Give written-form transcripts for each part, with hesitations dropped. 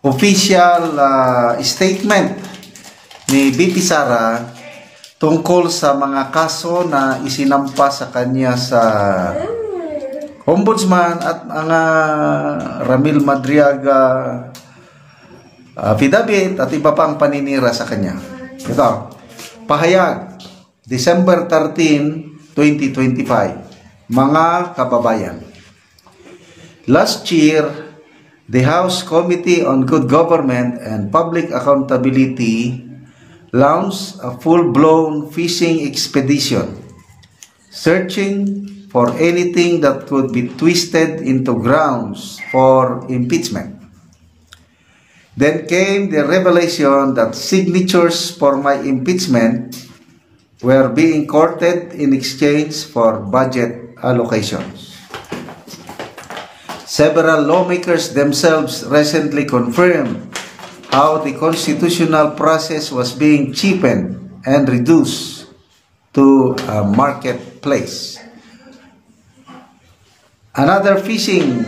official statement ni BP Sara tungkol sa mga kaso na isinampa sa kanya sa Ombudsman at mga Ramil Madriaga affidavit at iba pang paninira sa kanya. Ito, pahayag, December 13, 2025. Mga kababayan, last year, the House Committee on Good Government and Public Accountability launched a full-blown fishing expedition, searching for anything that could be twisted into grounds for impeachment. Then came the revelation that signatures for my impeachment were being courted in exchange for budget allocations. Several lawmakers themselves recently confirmed how the constitutional process was being cheapened and reduced to a marketplace. Another fishing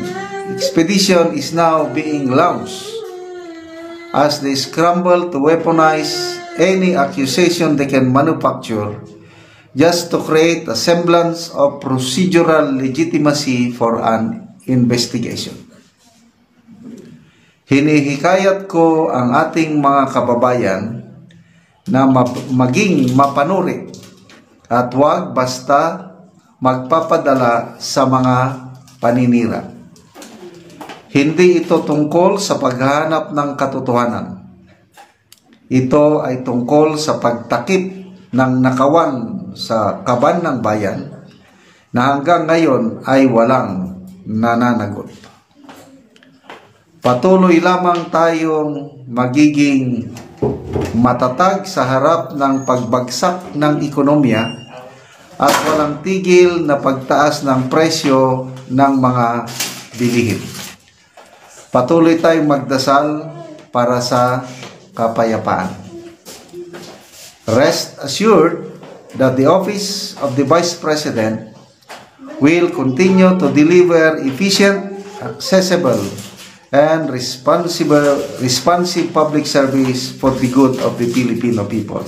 expedition is now being launched as they scramble to weaponize any accusation they can manufacture just to create a semblance of procedural legitimacy for an investigation. Hinihikayat ko ang ating mga kababayan na maging mapanuri at huwag basta magpapadala sa mga paninira. Hindi ito tungkol sa paghahanap ng katotohanan. Ito ay tungkol sa pagtakip ng nakawan sa kaban ng bayan na hanggang ngayon ay walang nananagot. Patuloy lamang tayong magiging matatag sa harap ng pagbagsak ng ekonomiya at walang tigil na pagtaas ng presyo ng mga bilihin. Patuloy tayong magdasal para sa kapayapaan. Rest assured that the Office of the Vice President will continue to deliver efficient, accessible, and responsive public service for the good of the Filipino people.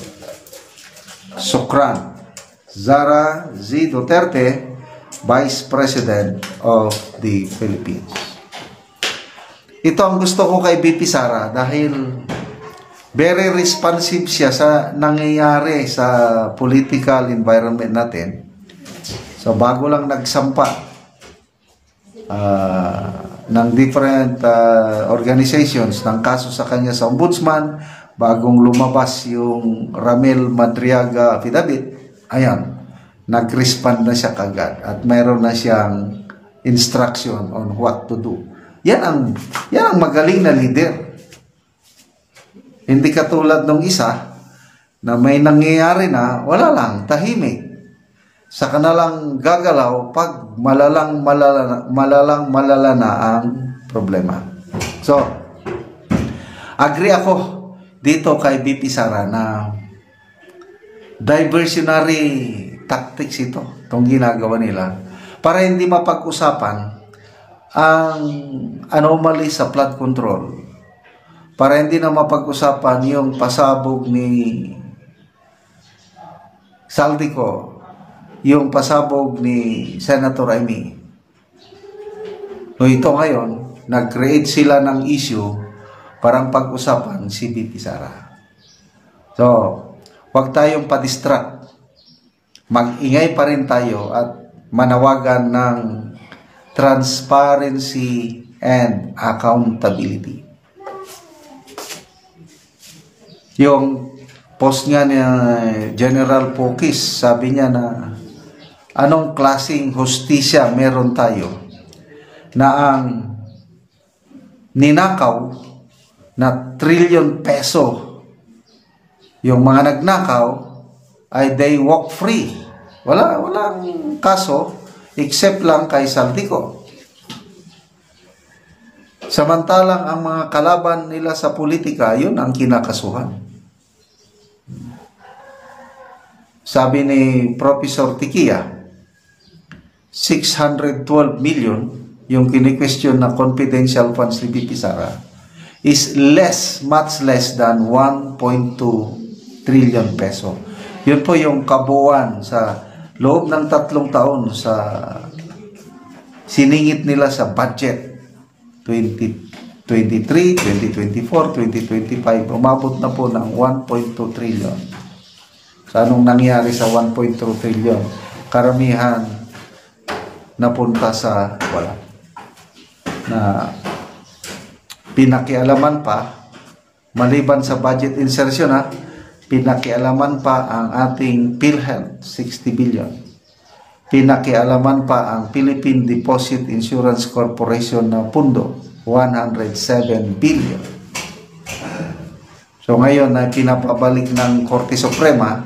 Sukran. Sara Z. Duterte, Vice President of the Philippines. Ito ang gusto ko kay BP Sara dahil very responsive siya sa nangyayari sa political environment natin. So bago lang nagsampa ng different organizations ng kaso sa kanya sa Ombudsman, bagong lumabas yung Ramil Madriaga affidavit, ayan, nag-respond na siya kagad at mayroon na siyang instruction on what to do. Yan ang magaling na leader. Hindi katulad ng isa na may nangyayari na wala lang, tahimik. Sa kanalang gagalaw pag malalang malala na ang problema. So, agree ako dito kay BP Sara na diversionary tactics itong ginagawa nila para hindi mapag-usapan ang anomaly sa flood control, para hindi na mapag-usapan yung pasabog ni Saldico, yung pasabog ni Senator Amy. So ito ngayon, nag-create sila ng issue parang pag-usapan si BP Sara. So, huwag tayong pa-distract. Mag-ingay pa rin tayo at manawagan ng transparency and accountability. Yung post nga ni General Pokis, sabi niya na anong klaseng hustisya meron tayo na ang ninakaw na trillion peso, yung mga nagnakaw ay they walk free. Walang kaso except lang kay Saldico. Samantalang ang mga kalaban nila sa politika, yun ang kinakasuhan. Sabi ni Professor Tikia, 612 million yung kini-question na confidential funds ni BP Sara. is less, much less than 1.2 trillion peso. Yun po yung kabuuan sa loob ng 3 taon sa siningit nila sa budget 2023, 2024, 2025. Umabot na po ng 1.2 trillion. So anong nangyari sa 1.2 trillion? Karamihan napunta sa wala. Na pinakialaman pa, maliban sa budget insertion pinakialaman pa ang ating PhilHealth, 60 billion. Pinakialaman pa ang Philippine Deposit Insurance Corporation na pundo, 107 billion. So ngayon na pinapabalik ng Korte Suprema,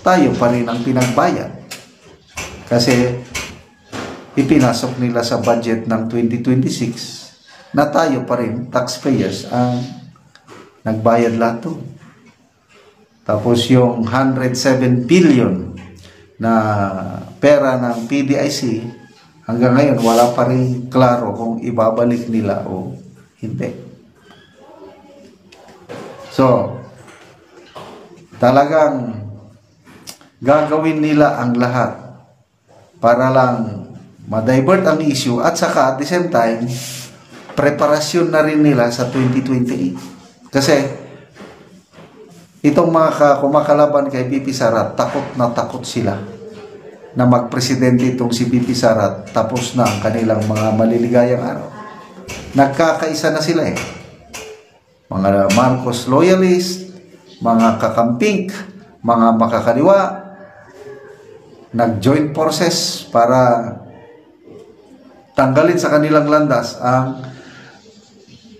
tayo pa rin ang pinagbayad. Kasi ipinasok nila sa budget ng 2026 na tayo pa rin, taxpayers, ang nagbayad lahat to. Tapos yung 107 billion na pera ng PDIC, hanggang ngayon wala pa rin klaro kung ibabalik nila o hindi. So, talagang gagawin nila ang lahat para lang ma-divert ang issue at saka at the same time, preparasyon na rin nila sa 2028. Kasi itong mga kumakalaban kay BP Sara, takot na takot sila na magpresidente itong si BP Sara, tapos na ang kanilang mga maliligayang araw. Nagkakaisa na sila mga Marcos loyalist, mga kakampink, mga makakaliwa, nag-join forces para tanggalin sa kanilang landas ang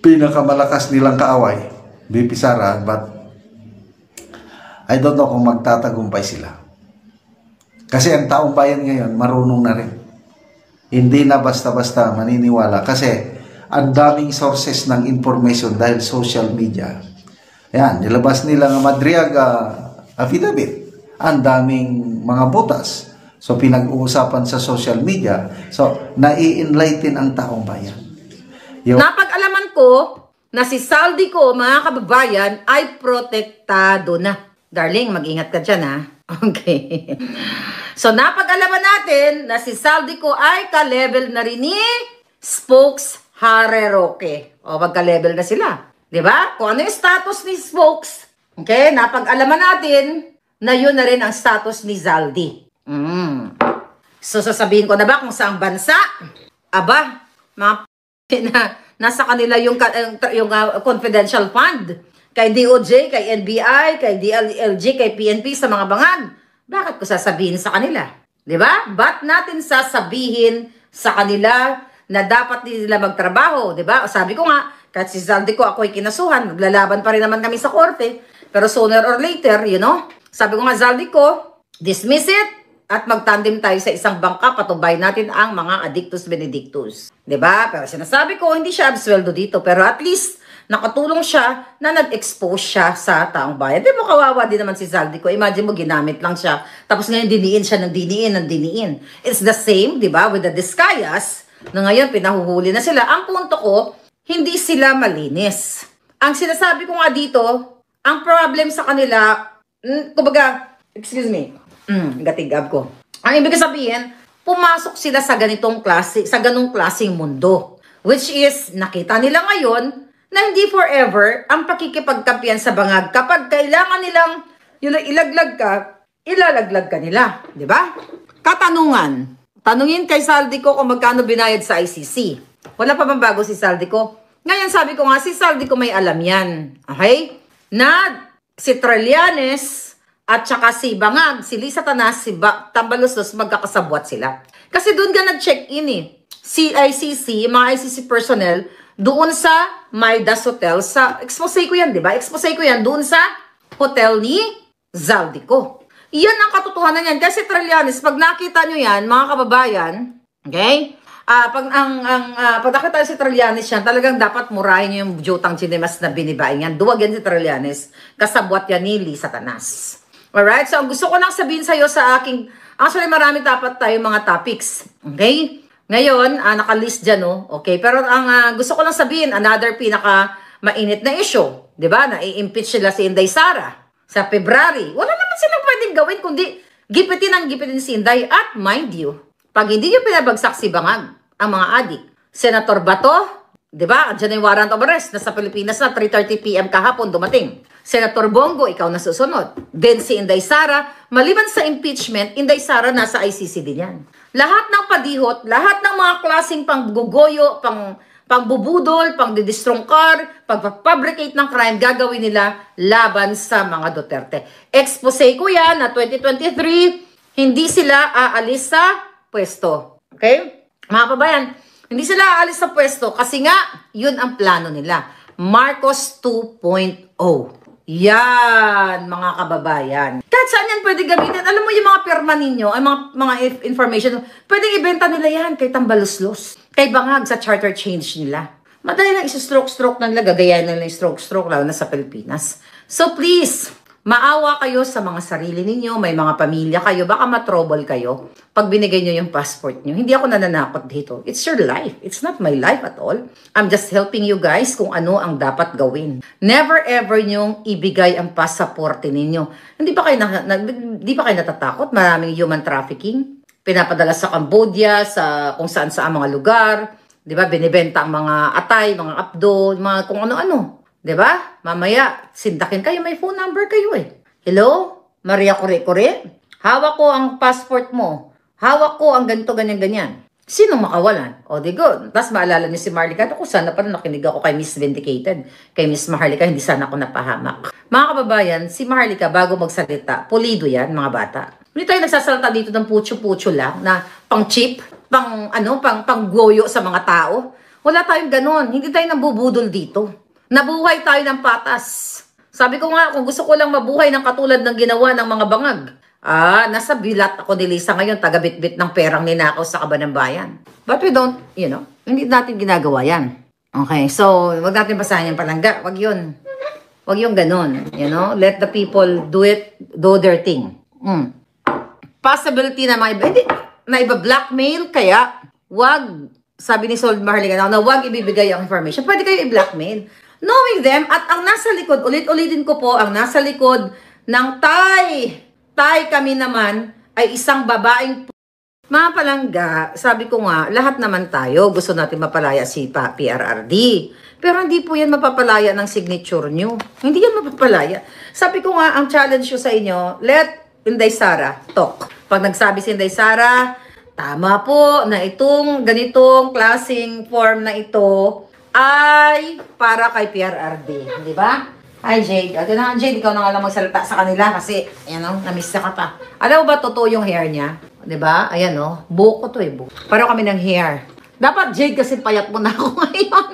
pinakamalakas nilang kaaway, BP Sara, but I don't know kung magtatagumpay sila. Kasi ang taong bayan ngayon, marunong na rin. Hindi na basta-basta maniniwala kasi ang daming sources ng information dahil social media. Ayan, nilabas nila ng Madriaga affidavit. Ang daming mga butas. So, pinag-uusapan sa social media. So, nai-enlighten ang taong bayan. Napag-alaman ko na si Saldi ko, mga kababayan, ay protektado na. Darling, mag-ingat ka dyan, Okay. So, napag-alaman natin na si Saldi ko ay ka-level na rin ni Spokes Hareroque. O, magka-level na sila. Diba? Kung ano yung status ni Spokes, okay, napag-alaman natin na yun na rin ang status ni Zaldi. So, sasabihin ko na ba kung saang bansa? Aba, mga nasa kanila yung confidential fund. Kay DOJ, kay NBI, kay DLG, kay PNP sa mga bangag. Bakit ko sasabihin sa kanila? Diba? Ba't natin sasabihin sa kanila na dapat nila magtrabaho? Diba? Sabi ko nga, kahit si Zaldi ko, ako'y kinasuhan. Maglalaban pa rin naman kami sa korte. Pero sooner or later, sabi ko nga, Zaldi ko, dismiss it at magtandem tayo sa isang bangka, patubay natin ang mga addictus benedictus. Diba? Pero sinasabi ko, hindi siya absueldo dito. Pero at least, nakatulong siya na nag-expose siya sa taong bayan. Di mo kawawa din naman si Zaldi ko. Imagine mo, ginamit lang siya. Tapos ngayon, diniin siya ng diniin. It's the same, di ba, with the Discayas, na ngayon, pinahuhuli na sila. Ang punto ko, hindi sila malinis. Ang sinasabi ko nga dito, ang problem sa kanila, kumbaga, excuse me, gatigab ko. Ang ibig sabihin, pumasok sila sa ganitong klase, sa ganong klaseng mundo. Which is, nakita nila ngayon, na hindi forever ang pakikipagkampiyan sa bangag. Kapag kailangan nilang ilaglag ka, ilalaglag ka nila. Di ba? Katanungan. Tanungin kay Saldi ko kung magkano binayad sa ICC. Wala pa bang bago si Saldi ko? Ngayon sabi ko nga, si Saldi ko may alam yan. Okay? Na si Trillanes at saka si Bangag, si Lisa Tanas, si Tambaluslos, magkakasabwat sila. Kasi doon ka nag-check-in si ICC, mga ICC personnel, doon sa Midas Hotel, sa expose ko yan, di ba? Expose ko yan doon sa hotel ni Zaldi ko. Iyan ang katotohanan yan. Kasi Trillanes, pag nakita nyo yan, mga kababayan, okay? Pag nakita si Trillanes yan, talagang dapat murahin nyo yung Jotang Chinemas na binibain yan. Duwag yan si Trillanes. Kasabwat yan ni Lisa Tanas. Alright? So, ang gusto ko lang sabihin sa'yo sa aking, actually marami dapat tayo mga topics. Okay? Ngayon, nakalist dyan, okay? Pero ang gusto ko lang sabihin, another pinaka mainit na issue. Di ba? Na-i-impeach sila si Inday Sara sa February. Wala naman silang pwedeng gawin kundi gipitin si Inday. At mind you, pag hindi nyo pinabagsak si Bangag, ang mga adik, Senator Bato, di ba? Diyan yung warrant of arrest. Nasa Pilipinas na 3:30 p.m. kahapon dumating. Senator Bongo, ikaw na susunod. Then si Inday Sara, maliban sa impeachment, Inday Sara nasa ICC din yan. Lahat ng padihot, lahat ng mga klaseng panggugoyo, pangbubudol, pangdidistrongkar, pagpapabricate ng crime, gagawin nila laban sa mga Duterte. Expose ko yan na 2023, hindi sila aalis sa pwesto. Okay? Mga kabayan, hindi sila aalis sa pwesto kasi nga, yun ang plano nila. Marcos 2.0. Yan, mga kababayan. Kahit saan yan pwede gamitin. Alam mo yung mga perma ninyo, ay mga information, pwedeng ibenta nila yan kay Tambaluslos, kay Bangag sa charter change nila. Madali lang isa-stroke-stroke na nila, gagayahin nila yung stroke-stroke, lalo na sa Pilipinas. So please, maawa kayo sa mga sarili ninyo, may mga pamilya kayo, baka matrouble kayo pag binigay nyo yung passport nyo. Hindi ako nananakot dito. It's your life. It's not my life at all. I'm just helping you guys kung ano ang dapat gawin. Never ever nyong ibigay ang pasaporte ninyo. Hindi ba kayo natatakot? Maraming human trafficking. Pinapadala sa Cambodia, sa kung saan mga lugar. Di ba? Binibenta ang mga atay, mga abdo, mga kung ano-ano. Diba? Mamaya, sindakin kayo, may phone number kayo eh. Hello? Maria Kore-Kore? Hawak ko ang passport mo. Hawak ko ang ganito, ganyan. Sinong makawalan? O, di go. Tapos maalala niyo si Maharlika. Ako sana pa nakinig ako kay Miss Vindicated. Kay Miss Maharlika, hindi sana ako napahamak. Mga kababayan, si Maharlika, bago magsalita, pulido yan, mga bata. Hindi tayo nagsasalita dito ng putyo-putyo lang na pang-cheap, pang-goyo sa mga tao. Wala tayong ganon. Hindi tayo nambubudol dito. Nabuhay tayo ng patas. Sabi ko nga, kung gusto ko lang mabuhay ng katulad ng ginawa ng mga Bangag, nasa bilat ako ni Lisa ngayon, taga-bit-bit ng perang ninakaw sa Kaban ng Bayan. But we don't, hindi natin ginagawa yan. Okay, so, wag natin basahin yung palangga. Wag yun. Wag yung ganun. Let the people do their thing. Possibility na iba-blackmail, kaya wag, sabi ni Sol Maharlika na wag ibibigay ang information. Pwede kayo i-blackmail. Knowing them, at ang nasa likod, ulit-ulitin ko po, ang nasa likod ng Tay kami naman, ay isang babaeng mga palangga, sabi ko nga, lahat naman tayo, gusto natin mapalaya si PRRD. Pero hindi po yan mapapalaya ng signature nyo. Hindi yan mapapalaya. Sabi ko nga, ang challenge ko sa inyo, let Inday Sara talk. Pag nagsabi si Inday Sara, tama po na itong ganitong klaseng form na ito, ay para kay PRRD, di ba? Hi Jade, Jade, ikaw na nga lang magsalita sa kanila kasi, na-miss na ka pa. Alam mo ba, totoo yung hair niya? Di ba? Ayan buhok ko to buhok. Pareho kami ng hair. Dapat Jade kasi payat mo na ako ngayon.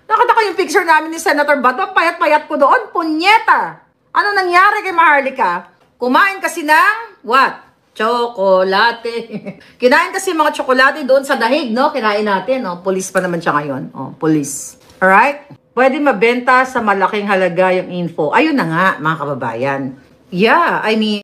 Nakita ko yung picture namin ni Senator Bato, payat-payat ko doon, punyeta. Ano nangyari kay Maharlika? Kumain kasi ng, what? Chocolate. Kinain kasi mga tsokolate doon sa dahig, no? Kinain natin, no? Police pa naman siya ngayon. Police. Alright? Pwede mabenta sa malaking halaga yung info. Ayun na nga, mga kababayan. Yeah, I mean,